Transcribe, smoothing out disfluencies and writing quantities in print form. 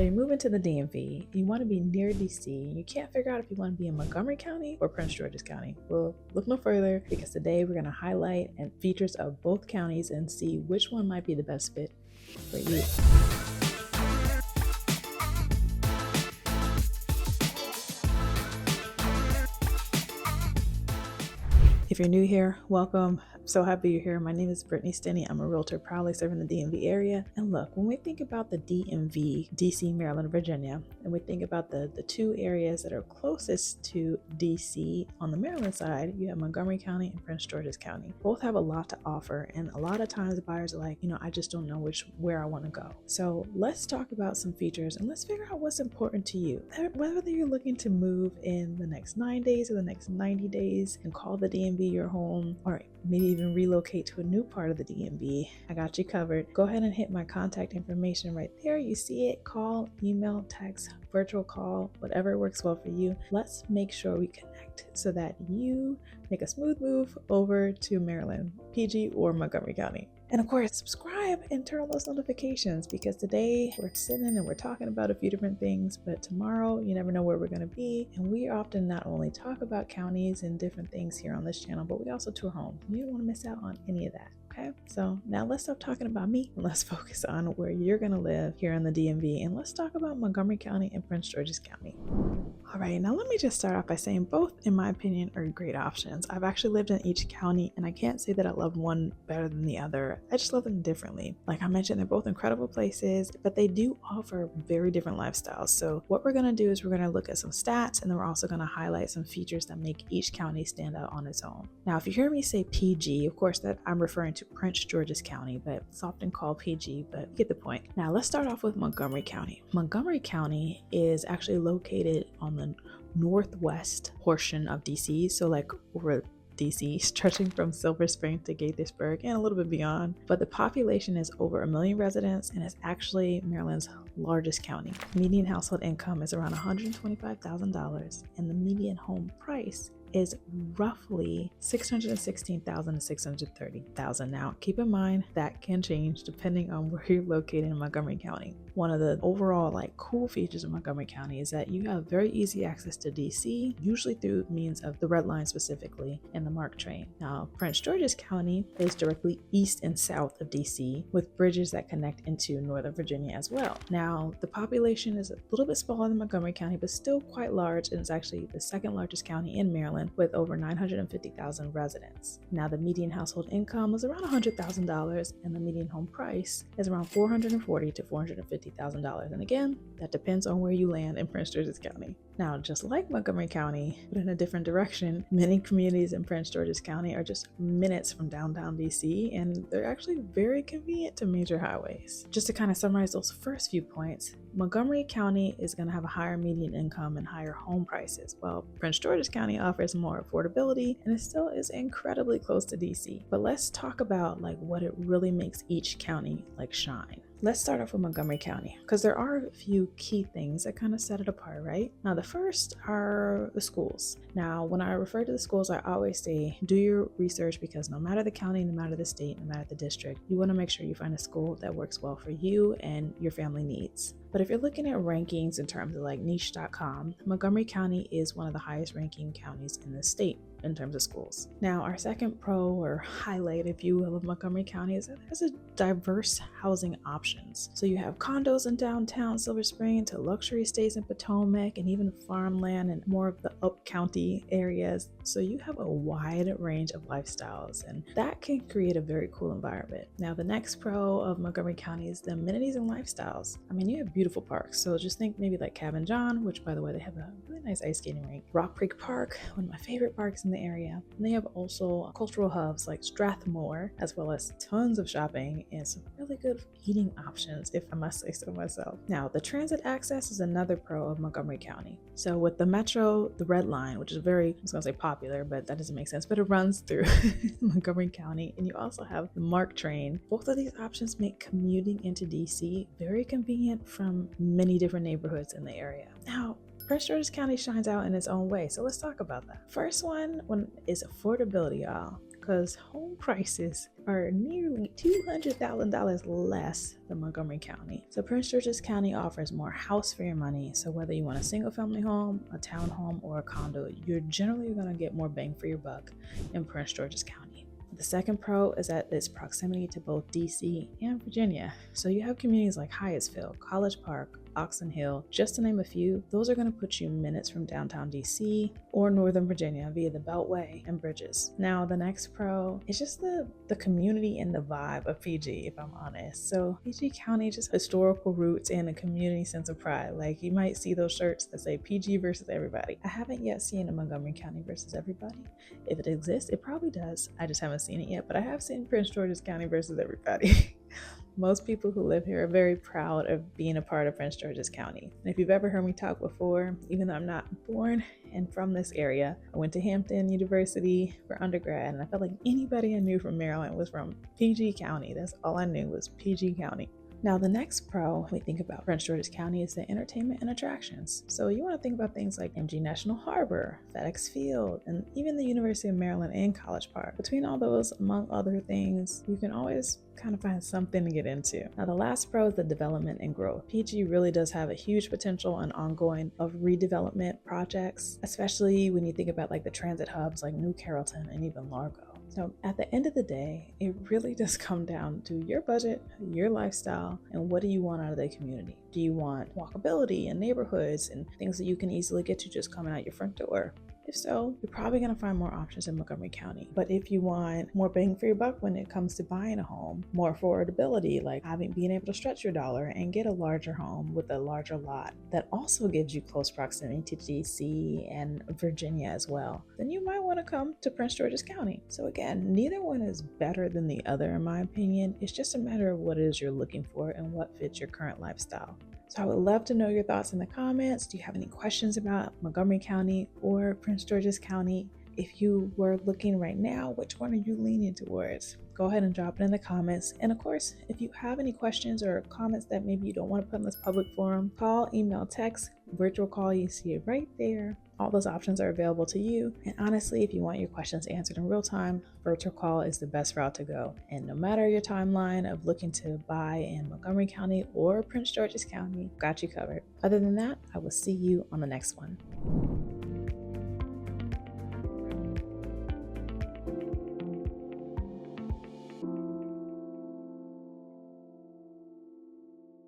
So you're moving to the DMV, you want to be near DC, you can't figure out if you want to be in Montgomery County or Prince George's County. Well, look no further, because today we're going to highlight and features of both counties and see which one might be the best fit for you. If you're new here, welcome. I'm so happy you're here. My name is Brittany Stinney. I'm a realtor proudly serving the DMV area. And look, when we think about the DMV, DC, Maryland, Virginia, and we think about the two areas that are closest to DC on the Maryland side, you have Montgomery County and Prince George's County. Both have a lot to offer, and a lot of times buyers are like, I just don't know where I want to go. So let's talk about some features and let's figure out what's important to you. Whether you're looking to move in the next 9 days or the next 90 days and call the DMV your home, or maybe even relocate to a new part of the DMV, I got you covered. Go ahead and hit my contact information right there. You see it. Call, email, text, virtual call, whatever works well for you. Let's make sure we connect so that you make a smooth move over to Maryland, PG, or Montgomery County. And of course, subscribe and turn on those notifications, because today we're sitting and we're talking about a few different things, but tomorrow you never know where we're going to be. And we often not only talk about counties and different things here on this channel, but we also tour homes. You don't want to miss out on any of that. Okay, so now let's stop talking about me and let's focus on where you're going to live here in the DMV, and let's talk about Montgomery County and Prince George's County. All right, now let me just start off by saying both, in my opinion, are great options. I've actually lived in each county, and I can't say that I love one better than the other. I just love them differently. Like I mentioned, they're both incredible places, but they do offer very different lifestyles. So what we're going to do is we're going to look at some stats, and then we're also going to highlight some features that make each county stand out on its own. Now, if you hear me say PG, of course that I'm referring to Prince George's County, but it's often called PG, but you get the point. Now let's start off with Montgomery County. Montgomery County is actually located on the northwest portion of DC, so like over DC, stretching from Silver Spring to Gaithersburg and a little bit beyond. But the population is over 1 million residents, and it's actually Maryland's largest county. Median household income is around $125,000, and the median home price is roughly $616,000 to $630,000. Now, keep in mind that can change depending on where you're located in Montgomery County. One of the overall cool features of Montgomery County is that you have very easy access to DC, usually through means of the Red Line specifically and the MARC train. Now, Prince George's County is directly east and south of DC, with bridges that connect into Northern Virginia as well. Now, the population is a little bit smaller than Montgomery County, but still quite large, and it's actually the second largest county in Maryland, with over 950,000 residents. Now, the median household income is around $100,000, and the median home price is around $440,000 to $450,000. And again, that depends on where you land in Prince George's County. Now, just like Montgomery County, but in a different direction, many communities in Prince George's County are just minutes from downtown DC, and they're actually very convenient to major highways. Just to kind of summarize those first few points, Montgomery County is going to have a higher median income and higher home prices, while Prince George's County offers more affordability, and it still is incredibly close to DC. But let's talk about what it really makes each county shine. Let's start off with Montgomery County, because there are a few key things that kind of set it apart, right? Now, the first are the schools. Now, when I refer to the schools, I always say, do your research, because no matter the county, no matter the state, no matter the district, you want to make sure you find a school that works well for you and your family needs. But if you're looking at rankings in terms of niche.com, Montgomery County is one of the highest ranking counties in the state in terms of schools. Now, our second pro or highlight, if you will, of Montgomery County is that there's a diverse housing options. So you have condos in downtown Silver Spring to luxury estates in Potomac, and even farmland and more of the up county areas. So you have a wide range of lifestyles, and that can create a very cool environment. Now, the next pro of Montgomery County is the amenities and lifestyles. I mean, you have beautiful parks. So just think maybe like Cabin John, which by the way, they have a really nice ice skating rink. Rock Creek Park, one of my favorite parks in the area. And they have also cultural hubs like Strathmore, as well as tons of shopping and some really good eating options, if I must say so myself. Now, the transit access is another pro of Montgomery County. So with the Metro, the Red Line, which is very, I was gonna say popular, but that doesn't make sense, but it runs through Montgomery County, and you also have the MARC train. Both of these options make commuting into DC very convenient from many different neighborhoods in the area. Now, Prince George's County shines out in its own way, so let's talk about that. First one is affordability, y'all. because home prices are nearly $200,000 less than Montgomery County. So Prince George's County offers more house for your money. So whether you want a single family home, a townhome, or a condo, you're generally going to get more bang for your buck in Prince George's County. The second pro is that its proximity to both DC and Virginia. So you have communities like Hyattsville, College Park, Oxon Hill, just to name a few. Those are going to put you minutes from downtown DC or Northern Virginia via the Beltway and bridges. Now, the next pro is just the community and the vibe of PG, if I'm honest. So PG County, just historical roots and a community sense of pride. Like you might see those shirts that say PG versus everybody. I haven't yet seen a Montgomery County versus everybody. If it exists, it probably does. I just haven't seen it yet, but I have seen Prince George's County versus everybody. Most people who live here are very proud of being a part of Prince George's County. And if you've ever heard me talk before, even though I'm not born and from this area, I went to Hampton University for undergrad, and I felt like anybody I knew from Maryland was from PG County. That's all I knew was PG County. Now, the next pro we think about Prince George's County is the entertainment and attractions. So you want to think about things like MG National Harbor, FedEx Field, and even the University of Maryland and College Park. Between all those, among other things, you can always kind of find something to get into. Now, the last pro is the development and growth. PG really does have a huge potential and ongoing of redevelopment projects, especially when you think about like the transit hubs like New Carrollton and even Largo. So at the end of the day, it really does come down to your budget, your lifestyle, and what do you want out of the community? Do you want walkability in neighborhoods and things that you can easily get to just coming out your front door? If so, you're probably going to find more options in Montgomery County. But if you want more bang for your buck when it comes to buying a home, more affordability, like being able to stretch your dollar and get a larger home with a larger lot that also gives you close proximity to DC and Virginia as well, then you might want to come to Prince George's County. So again, neither one is better than the other in my opinion. It's just a matter of what it is you're looking for and what fits your current lifestyle. So I would love to know your thoughts in the comments. Do you have any questions about Montgomery County or Prince George's County? If you were looking right now, which one are you leaning towards? Go ahead and drop it in the comments. And of course, if you have any questions or comments that maybe you don't want to put in this public forum, call, email, text, virtual call, you see it right there. All those options are available to you. And honestly, if you want your questions answered in real time, virtual call is the best route to go. And no matter your timeline of looking to buy in Montgomery County or Prince George's County, got you covered. Other than that, I will see you on the next one.